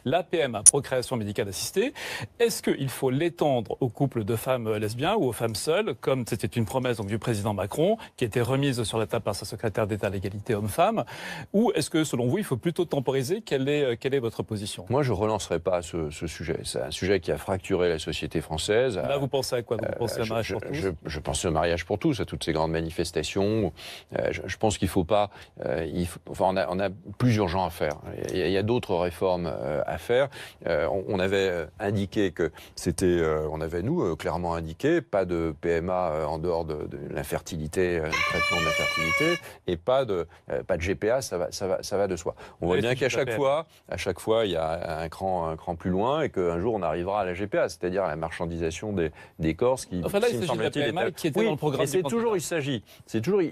la PMA, procréation médicale assistée. Est-ce qu'il faut l'étendre aux couples de femmes lesbiens ou aux femmes seules, comme c'était une promesse donc, du président Macron, qui a été remise sur la table par sa secrétaire d'État à l'égalité homme-femme, ou est-ce que, selon vous, il faut plutôt temporiser? Quelle est votre position? Moi, je ne relancerai pas ce sujet. C'est un sujet qui a fracturé la société française. Là, vous pensez à quoi? Vous pensez au mariage pour tous? Je pense au mariage pour tous, à toutes ces grandes manifestations. Je pense qu'il ne faut pas... on a plus urgent à faire. Il y a d'autres réformes à faire. On avait indiqué que c'était... on avait, nous, clairement indiqué, pas de PMA en dehors de l'infertilité, du traitement de l'infertilité, et pas de GPA, ça va de soi. On voit bien qu'à chaque fois, il y a un cran plus loin et qu'un jour, on arrivera à la GPA, c'est-à-dire à la marchandisation des corps, ce qui, enfin là, il s'agit de la PMA qui était dans le programme. C'est toujours, il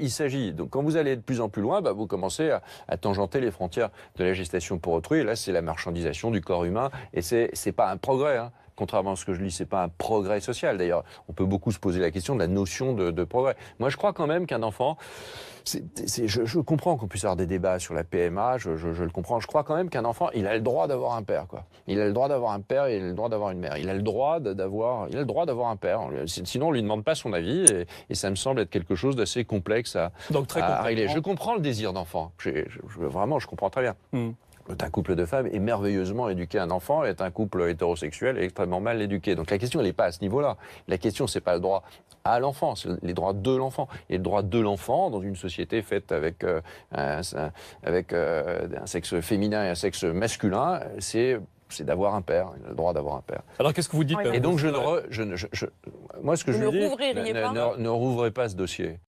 s'agit. Donc, quand vous allez de plus en plus loin, vous commencez à tangenter les frontières de la gestation pour autrui. Et là, c'est la marchandisation du corps humain. Et c'est pas un progrès, hein. Contrairement à ce que je lis, c'est pas un progrès social. D'ailleurs, on peut beaucoup se poser la question de la notion de progrès. Moi, je crois quand même qu'un enfant, je comprends qu'on puisse avoir des débats sur la PMA, je le comprends. Je crois quand même qu'un enfant, il a le droit d'avoir un père, quoi. Il a le droit d'avoir un père et il a le droit d'avoir une mère. Il a le droit d'avoir un père. Sinon, on lui demande pas son avis et ça me semble être quelque chose d'assez complexe à régler. Je comprends le désir d'enfant. Vraiment, je comprends très bien. Un couple de femmes est merveilleusement éduqué un enfant, et un couple hétérosexuel est extrêmement mal éduqué. Donc la question, elle n'est pas à ce niveau-là. La question, c'est pas le droit à l'enfant, c'est les droits de l'enfant. Et le droit de l'enfant, dans une société faite avec un sexe féminin et un sexe masculin, c'est d'avoir un père, il a le droit d'avoir un père. Alors qu'est-ce que vous dites? Et donc moi, ce que je dis, ne rouvrez pas ce dossier.